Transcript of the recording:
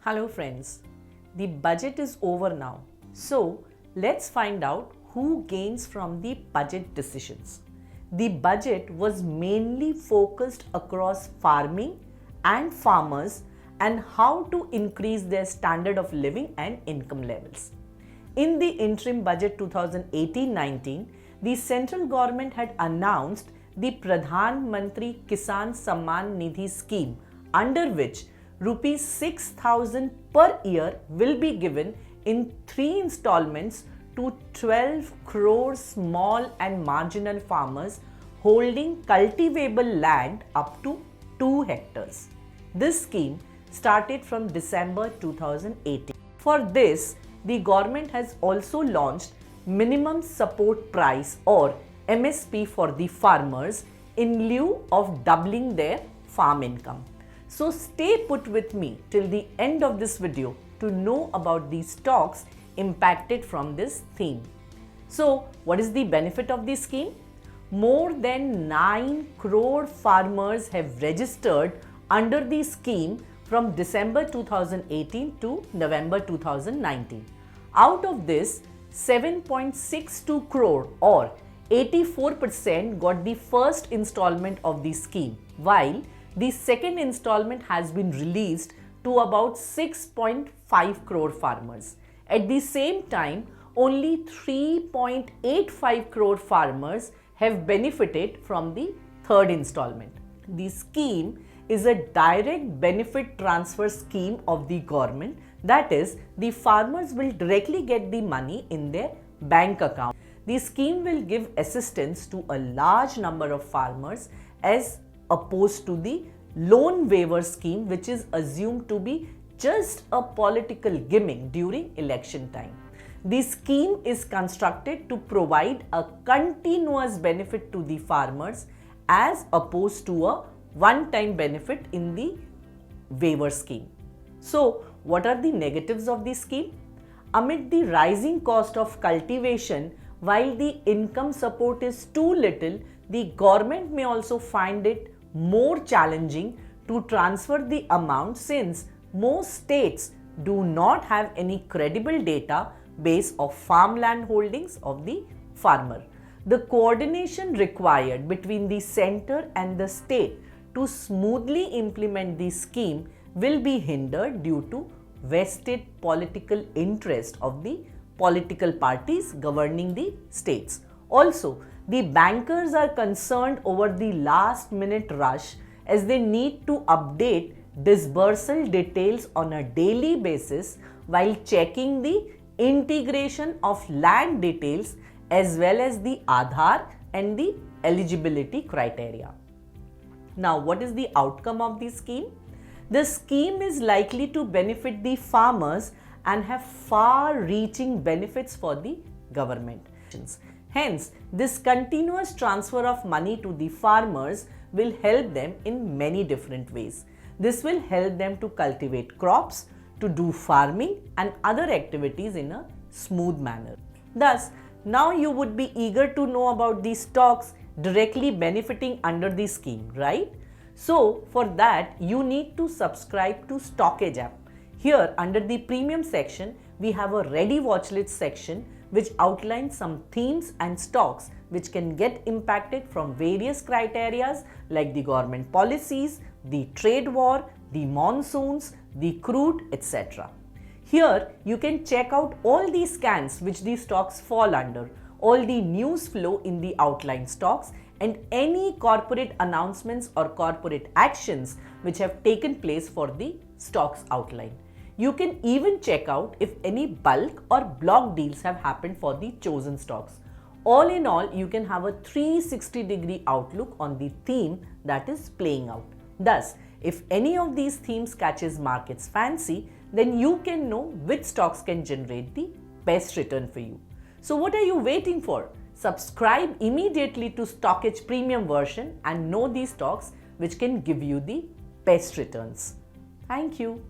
Hello friends, the budget is over now. So let's find out who gains from the budget decisions. The budget was mainly focused across farming and farmers and how to increase their standard of living and income levels. In the interim budget 2018-19, the central government had announced the Pradhan Mantri Kisan Samman Nidhi scheme, under which Rupees 6,000 per year will be given in 3 installments to 12 crore small and marginal farmers holding cultivable land up to 2 hectares. This scheme started from December 2018. For this, the government has also launched minimum support price or MSP for the farmers in lieu of doubling their farm income. So stay put with me till the end of this video to know about the stocks impacted from this theme. So what is the benefit of this scheme? More than 9 crore farmers have registered under the scheme from December 2018 to November 2019. Out of this, 7.62 crore or 84% got the first installment of the scheme, while the second installment has been released to about 6.5 crore farmers. At the same time, only 3.85 crore farmers have benefited from the third installment. The scheme is a direct benefit transfer scheme of the government. That is, the farmers will directly get the money in their bank account. The scheme will give assistance to a large number of farmers as opposed to the loan waiver scheme, which is assumed to be just a political gimmick during election time. The scheme is constructed to provide a continuous benefit to the farmers as opposed to a one-time benefit in the waiver scheme. So, what are the negatives of this scheme? Amid the rising cost of cultivation, while the income support is too little, the government may also find it more challenging to transfer the amount since most states do not have any credible data base of farmland holdings of the farmer. The coordination required between the center and the state to smoothly implement the scheme will be hindered due to vested political interest of the political parties governing the states. Also, the bankers are concerned over the last minute rush as they need to update disbursal details on a daily basis while checking the integration of land details as well as the Aadhaar and the eligibility criteria. Now, what is the outcome of this scheme? The scheme is likely to benefit the farmers and have far-reaching benefits for the government. Hence, this continuous transfer of money to the farmers will help them in many different ways. This will help them to cultivate crops, to do farming and other activities in a smooth manner. Thus, now you would be eager to know about these stocks directly benefiting under the scheme, right? So, for that, you need to subscribe to Stockage app. Here, under the premium section, we have a ready watch list section which outlines some themes and stocks which can get impacted from various criterias like the government policies, the trade war, the monsoons, the crude, etc. Here, you can check out all the scans which these stocks fall under, all the news flow in the outlined stocks, and any corporate announcements or corporate actions which have taken place for the stocks outlined. You can even check out if any bulk or block deals have happened for the chosen stocks. All in all, you can have a 360-degree outlook on the theme that is playing out. Thus, if any of these themes catches market's fancy, then you can know which stocks can generate the best return for you. So what are you waiting for? Subscribe immediately to Stockage Premium version and know these stocks which can give you the best returns. Thank you.